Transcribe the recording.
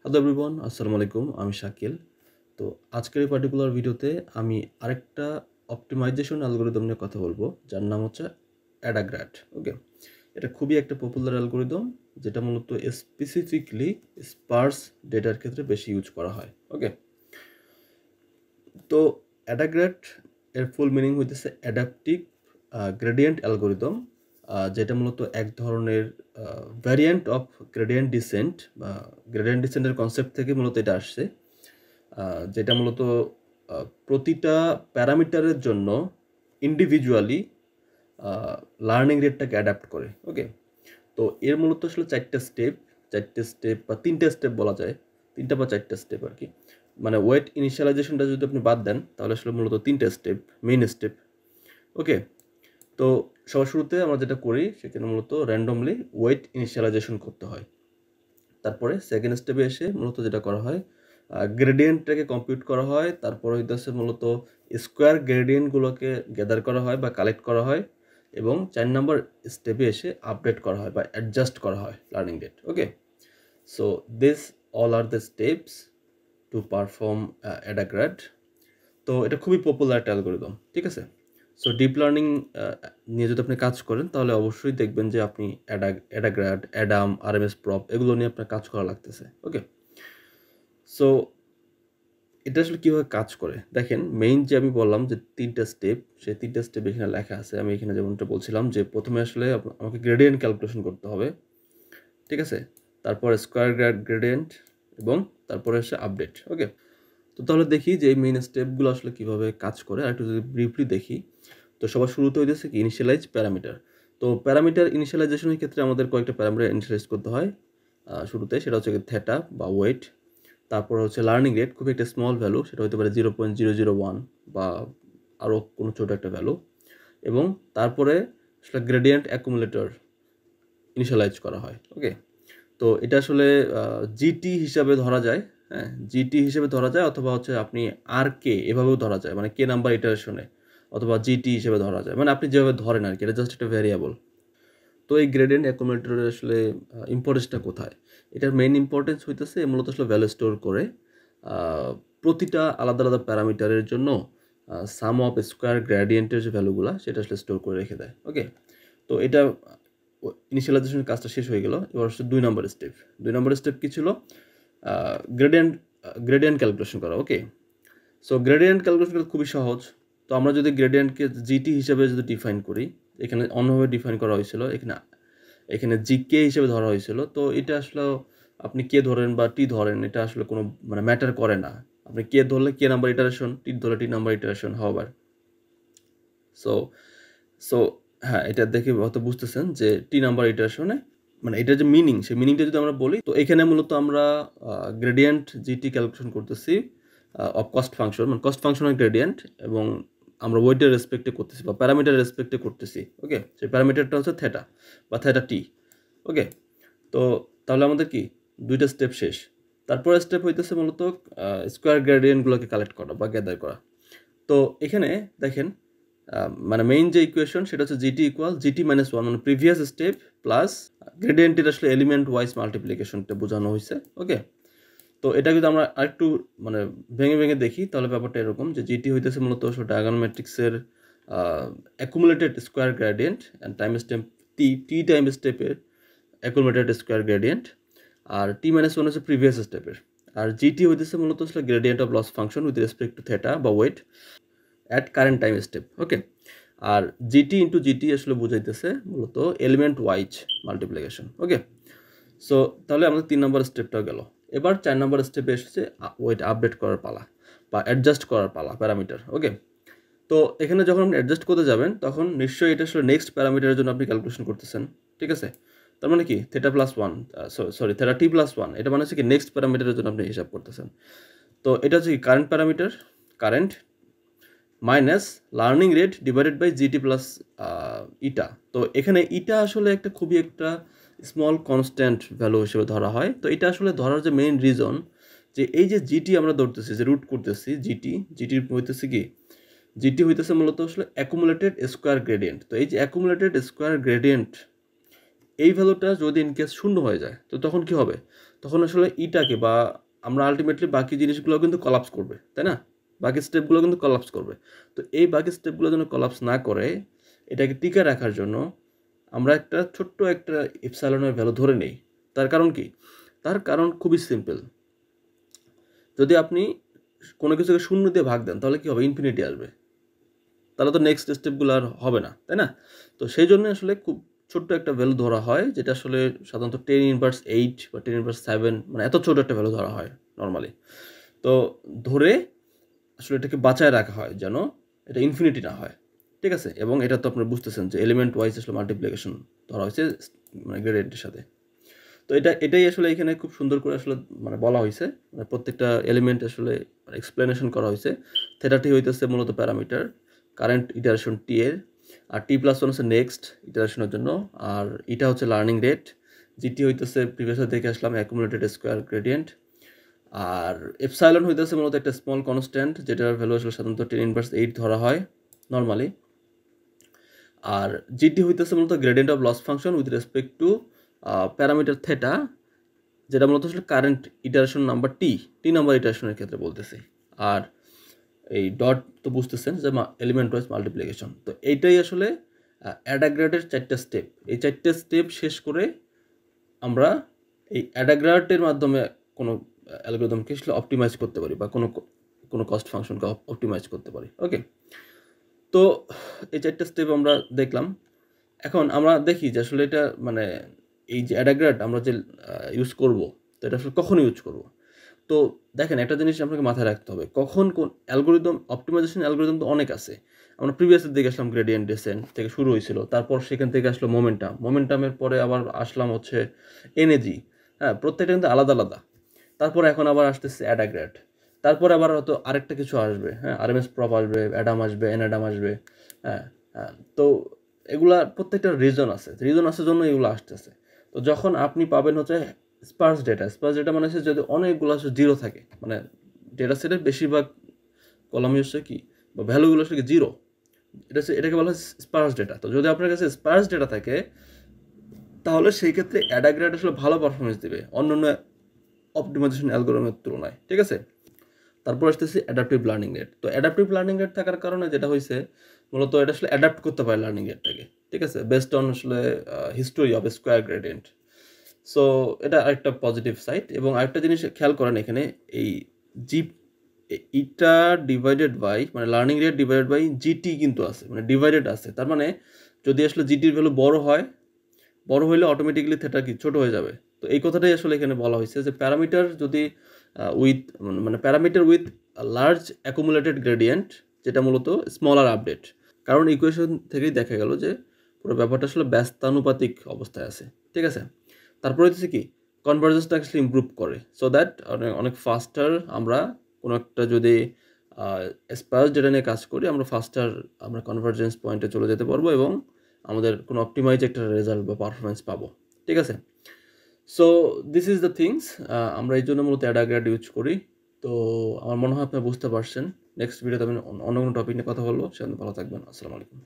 Hello everyone, আসসালামু আলাইকুম। আমি শাকিল। তো আজকের এই পার্টিকুলার ভিডিওতে আমি আরেকটা অপটিমাইজেশন অ্যালগরিদম নিয়ে কথা বলবো, যার নাম হচ্ছে অ্যাডাগ্র্যাড। ওকে, এটা খুবই একটা পপুলার অ্যালগরিদম, যেটা মূলত স্পেসিফিকলি স্পার্স ডেটার ক্ষেত্রে বেশি ইউজ করা হয়। ওকে, তো অ্যাডাগ্র্যাড এর ফুল মিনিং হইতেছে অ্যাডাপটিভ গ্রেডিয়েন্ট অ্যালগরিদম, যেটা মূলত এক ধরনের ভ্যারিয়েন্ট অফ গ্রেডিয়েন্ট ডিসেন্ট বা গ্রেডিয়েন্ট ডিসেন্টের কনসেপ্ট থেকে মূলত এটা আসছে, যেটা মূলত প্রতিটা প্যারামিটারের জন্য ইন্ডিভিজুয়ালি লার্নিং রেটটাকে অ্যাডাপ্ট করে। ওকে, তো এর মূলত আসলে চারটে স্টেপ বা তিনটে স্টেপ বলা যায়, তিনটা বা চারটে স্টেপ আর কি। মানে ওয়েট ইনিশিয়ালাইজেশনটা যদি আপনি বাদ দেন তাহলে আসলে মূলত তিনটে স্টেপ, মেইন স্টেপ। ওকে, তো সবার শুরুতে আমরা যেটা করি সেখানে মূলত র্যান্ডমলি ওয়েট ইনিশিয়ালাইজেশন করতে হয়। তারপরে সেকেন্ড স্টেপে এসে মূলত যেটা করা হয়, গ্রেডিয়েন্টটাকে কম্পিউট করা হয়। তারপরে হইতেছে মূলত স্কোয়ার গ্রেডিয়েন্টগুলোকে গ্যাদার করা হয় বা কালেক্ট করা হয়, এবং 4 নম্বর স্টেপে এসে আপডেট করা হয় বা অ্যাডজাস্ট করা হয় learning rate. Okay, so this all are the steps to perform AdaGrad. তো এটা খুবই পপুলার একটা অ্যালগরিদম, ঠিক আছে। সো ডিপ লার্নিং নিয়ে যদি আপনি কাজ করেন তাহলে অবশ্যই দেখবেন যে আপনি অ্যাডাগ্র্যাড, অ্যাডাম, আরএমএস প্রপ এগুলো নিয়ে আপনার কাজ করা লাগতেছে। ওকে, সো এটা আসলে কীভাবে কাজ করে দেখেন। মেইন যে আমি বললাম যে তিনটা স্টেপ, সেই তিনটা স্টেপ এখানে লেখা আছে। আমি এখানে যেমনটা বলছিলাম যে প্রথমে আসলে আমাকে গ্রেডিয়েন্ট ক্যালকুলেশন করতে হবে, ঠিক আছে। তারপর স্কোয়ার গ্রেডিয়েন্ট এবং তারপরে আসে আপডেট। ওকে, তো তাহলে দেখি যে এই মেইন স্টেপগুলো আসলে কীভাবে কাজ করে আর একটু যদি ব্রিফলি দেখি। তো সবার শুরুতে হইতেছে কি ইনিশিয়ালাইজ প্যারামিটার। তো প্যারামিটার ইনিশিয়ালাইজেশনের ক্ষেত্রে আমাদের কয়েকটা প্যারামিটার ইনিশিয়ালাইজ করতে হয় শুরুতে, সেটা হচ্ছে থেটা বা ওয়েট। তারপর হচ্ছে লার্নিং রেট, খুব একটা স্মল ভ্যালু, সেটা হতে পারে 0.001 বা আরও কোনো ছোটো একটা ভ্যালু। এবং তারপরে আসলে গ্রেডিয়েন্ট অ্যাকুমুলেটর ইনিশিয়ালাইজ করা হয়। ওকে, তো এটা আসলে জিটি হিসাবে ধরা যায়। হ্যাঁ, জিটি হিসেবে ধরা যায়, অথবা হচ্ছে আপনি আর কে এভাবেও ধরা যায়, মানে কে নাম্বার ইটারেশনে, অথবা জিটি হিসেবে ধরা যায়, মানে আপনি যেভাবে ধরেন আর কি, এটা জাস্ট একটা ভ্যারিয়েবল। তো এই গ্রেডিয়েন্ট অ্যাকুমুলেটরের আসলে ইম্পর্টেন্সটা কোথায়? এটার মেইন ইম্পর্টেন্স হইতেছে মূলত আসলে ভ্যালু স্টোর করে প্রতিটা আলাদা আলাদা প্যারামিটারের জন্য সাম অফ স্কোয়ার গ্রেডিয়েন্টের যে ভ্যালুগুলো সেটা আসলে স্টোর করে রেখে দেয়। ওকে, তো এটা ইনিশিয়ালাইজেশনের কাজটা শেষ হয়ে গেল। এবার হচ্ছে 2 নম্বর স্টেপ। 2 নম্বর স্টেপ কী ছিল? গ্রেডিয়েন্ট ক্যালকুলেশন করা। ওকে, সো গ্রেডিয়েন্ট ক্যালকুলেশন করা খুবই সহজ। তো আমরা যদি গ্রেডিয়েন্টকে জিটি হিসেবে যদি ডিফাইন করি, এখানে অন্যভাবে ডিফাইন করা হয়েছিল, এখানে জিকে হিসেবে ধরা হয়েছিল। তো এটা আসলে আপনি কে ধরেন বা টি ধরেন, এটা আসলে কোনো মানে ম্যাটার করে না। আপনি কে ধরলে কে নাম্বার ইটারেশন, টি ধরলে টি নাম্বার ইটারেশন হবার। সো সো হ্যাঁ, এটা দেখে হয়তো বুঝতেছেন যে টি নাম্বার ইটারেশনে মানে এটার যে মিনিং, সেই মিনিংটা যদি আমরা বলি, তো এখানে মূলত আমরা গ্রেডিয়েন্ট জিটি ক্যালকুলেশন করতেছি অফ কস্ট ফাংশন, মানে কস্ট ফাংশনের গ্রেডিয়েন্ট, এবং আমরা ওয়েটের রেসপেক্টে করতেছি বা প্যারামিটার রেসপেক্টে করতেছি। ওকে, সেই প্যারামিটারটা হচ্ছে থেটা বা থেটা টি। ওকে, তো তাহলে আমাদের কি দুইটা স্টেপ শেষ। তারপরে স্টেপ হইতেছে মূলত স্কোয়ার গ্রেডিয়েন্টগুলোকে কালেক্ট করা বা গ্যাদার করা। তো এখানে দেখেন, মানে মেইন যে ইকুয়েশন সেটা হচ্ছে GT equal GT minus one, মানে প্রিভিয়াস স্টেপ প্লাস গ্রেডিয়েন্টের আসলে এলিমেন্ট ওয়াইজ মাল্টিপ্লিকেশনটা বোঝানো হয়েছে। ওকে, তো এটা যদি আমরা আরেকটু মানে ভেঙে ভেঙে দেখি তাহলে ব্যাপারটা এরকম যে জিটি হইতেছে মূলত আসলে ডায়াগোনাল ম্যাট্রিক্সের accumulated square gradient and time step t time স্টেপের অ্যাকুমুলেটেড স্কোয়ার গ্রেডিয়েন্ট, আর টি মাইনাস ওয়ান হচ্ছে প্রিভিয়াস স্টেপের। আর জিটি হইতেছে মূলত আসলে gradient of loss function with respect to theta বা weight at current time step. Okay, আর জিটি ইন্টু জিটি আসলে বুঝাইতেছে মূলত element wise multiplication. Okay, so তাহলে আমাদের 3 নম্বর স্টেপটা গেল। এবার 4 নম্বর স্টেপে এসেছে ওয়েট আপডেট করার পালা বা অ্যাডজাস্ট করার পালা প্যারামিটার। ওকে, তো এখানে যখন আপনি অ্যাডজাস্ট করতে যাবেন তখন নিশ্চয়ই এটা আসলে নেক্সট প্যারামিটারের জন্য আপনি ক্যালকুলেশন করতেছেন, ঠিক আছে। তার মানে কি থেটা প্লাস ওয়ান, থেটা টি প্লাস ওয়ান, এটা মানে হচ্ছে কি নেক্সট প্যারামিটারের জন্য আপনি হিসাব করতেছেন। তো এটা হচ্ছে কি current parameter, current minus learning rate divided by g t plus eta. তো এখানে ইটা আসলে একটা খুবই একটা স্মল কনস্ট্যান্ট ভ্যালু হিসেবে ধরা হয়। তো এটা আসলে ধরার যে মেইন রিজন, যে এই যে জিটি আমরা ধরতেছি, যে রুট করতেছি জিটির হইতেছে কি, জিটি হইতেছে মূলত আসলে অ্যাকুমুলেটেড স্কোয়ার গ্রেডিয়েন্ট। তো এই যে অ্যাকুমুলেটেড স্কোয়ার গ্রেডিয়েন্ট, এই ভ্যালুটা যদি ইনকেস শূন্য হয়ে যায় তো তখন কি হবে? তখন আসলে ইটাকে বা আমরা আলটিমেটলি বাকি জিনিসগুলো কিন্তু কলাপস করবে, তাই না? বাকি স্টেপগুলো কিন্তু কলাপস করবে। তো এই বাকি স্টেপগুলো যেন কলাপস না করে এটাকে টিকে রাখার জন্য আমরা একটা ছোট্ট একটা ইপসাইলনের ভ্যালু ধরে নেই। তার কারণ কি? তার কারণ খুবই সিম্পল। যদি আপনি কোনো কিছুকে শূন্য দিয়ে ভাগ দেন তাহলে কি হবে? ইনফিনিটি আসবে। তাহলে তো নেক্সট স্টেপগুলো আর হবে না, তাই না? তো সেই জন্য আসলে খুব ছোট্ট একটা ভ্যালু ধরা হয়, যেটা আসলে সাধারণত 10⁻8 বা 10⁻7 মানে এত ছোট একটা ভ্যালু ধরা হয় নর্মালি। তো ধরে আসলে এটাকে বাঁচায় রাখা হয় যেন এটা ইনফিনিটি না হয়, ঠিক আছে? এবং এটা তো আপনারা বুঝতেছেন যে এলিমেন্ট ওয়াইজ আসলে মাল্টিপ্লিকেশন ধরা হয়েছে মানে গ্রেডিয়েন্টের সাথে। তো এটাই আসলে এখানে খুব সুন্দর করে আসলে মানে বলা হয়েছে, মানে প্রত্যেকটা এলিমেন্ট আসলে এক্সপ্লেনেশন করা হয়েছে। থেটাটি হইতেছে মূলত প্যারামিটার কারেন্ট ইটারেশন টি এর, আর T+1 হচ্ছে নেক্সট ইটারেশনের জন্য, আর এটা হচ্ছে লার্নিং রেট, জিটি হইতেছে প্রিভিয়াসে দেখে আসলাম অ্যাকুমুলেটেড স্কোয়ার গ্রেডিয়েন্ট, আর এপসাইলন হইতেছে মূলত একটা স্মল কনস্ট্যান্ট যেটার ভ্যালু আসলে সাধারণত 10⁻8 ধরা হয় নর্মালি, আর জিটি হইতেছে মূলত gradient of loss function with respect to parameter theta, যেটা মূলত আসলে current iteration number T number ইটারেশনের ক্ষেত্রে বলতেছি। আর এই ডট তো বুঝতেছেন যে এলিমেন্ট ওয়াইজ মাল্টিপ্লিকেশন। তো এইটাই আসলে অ্যাডাগ্রেডের 4টা স্টেপ। এই 4টে স্টেপ শেষ করে আমরা এই অ্যাডাগ্রেডের মাধ্যমে কোনো অ্যালগরিদমকে আসলে অপটিমাইজ করতে পারি বা কোনো কস্ট ফাংশনকে অপটিমাইজ করতে পারি। ওকে, তো এই 4টে স্টেপ আমরা দেখলাম। এখন আমরা দেখি যে আসলে এটা মানে এই যে অ্যাডাগ্রেড আমরা যে ইউজ করব, তো এটা আসলে কখন ইউজ করব। তো দেখেন একটা জিনিস আপনাকে মাথায় রাখতে হবে, কখন কোন অ্যালগরিদম অপটিমাইজেশন অ্যালগরিদম তো অনেক আছে। আমরা প্রিভিয়াসের দিকে আসলাম গ্রেডিয়েন্ট ডেসেন্ট থেকে শুরু হয়েছিল, তারপর সেখান থেকে আসলো মোমেন্টামের পরে আবার আসলাম হচ্ছে এনএজি। হ্যাঁ, প্রত্যেকটা কিন্তু আলাদা আলাদা। তারপর এখন আবার আসতেছে অ্যাডাগ্রেড, তারপরে আবার হয়তো আরেকটা কিছু আসবে, হ্যাঁ, আরএমএস প্রপ আসবে, অ্যাডাম আসবে, এনঅ্যাডাম আসবে। হ্যাঁ, হ্যাঁ, তো এগুলা প্রত্যেকটা রিজন আছে জন্য এগুলো আসতেছে। তো যখন আপনি পাবেন হচ্ছে স্পার্স ডেটা মানে হচ্ছে যদি অনেকগুলো জিরো থাকে, মানে ডেটা সেটের বেশিরভাগ কলামই হচ্ছে কি বা ভ্যালুগুলো হচ্ছে কি জিরো, এটাকে বলা হয় স্পার্স ডেটা। তো যদি আপনার কাছে স্পার্স ডেটা থাকে তাহলে সেই ক্ষেত্রে অ্যাডাগ্রেড আসলে ভালো পারফরমেন্স দিবে অন্যান্য অপটিমাইজেশন অ্যালগরিদমের তুলনায়, ঠিক আছে? তারপর আসতেছি অ্যাডাপটিভ লার্নিং রেট। তো অ্যাডাপটিভ লার্নিং রেট থাকার কারণে যেটা হয়েছে মূলত এটা আসলে অ্যাডাপ্ট করতে পারে লার্নিং রেটটাকে, ঠিক আছে, বেসড অন আসলে history of square gradient. So এটা আরেকটা পজিটিভ সাইড। এবং আরেকটা জিনিস খেয়াল করেন এখানে, এই জি ইটা ডিভাইডেড বাই মানে learning rate divided by GT কিন্তু আছে, মানে ডিভাইডেড আছে। তার মানে যদি আসলে জিটির ভ্যালু বড় হইলে অটোমেটিক্যালি থেটা কি ছোট হয়ে যাবে। তো এই কথাটাই আসলে এখানে বলা হয়েছে যে প্যারামিটার যদি মানে parameter with large accumulated gradient, যেটা মূলত স্মলার আপডেট, কারণ ইকুয়েশন থেকেই দেখা গেল যে পুরো ব্যাপারটা আসলে ব্যস্তানুপাতিক অবস্থায় আছে, ঠিক আছে? তারপরে হচ্ছে কি কনভার্জেন্সটা অ্যাকচুয়ালি ইমপ্রুভ করে, সো দ্যাট অনেক ফাস্টার আমরা কোনো একটা যদি স্পার্স ডেটা নিয়ে কাজ করি আমরা কনভার্জেন্স পয়েন্টে চলে যেতে পারবো এবং আমাদের কোনো অপটিমাইজ একটা রেজাল্ট বা পারফরমেন্স পাবো, ঠিক আছে? So this is the things. আমরা এই জন্য মূলত অ্যাডাগ্রেড ইউজ করি। তো আমার মনে হয় আপনারা বুঝতে পারছেন। নেক্সট ভিডিওতে আমি অন্য কোনো টপিক নিয়ে কথা বলবো। সেখানে ভালো থাকবেন। আসসালামু আলাইকুম।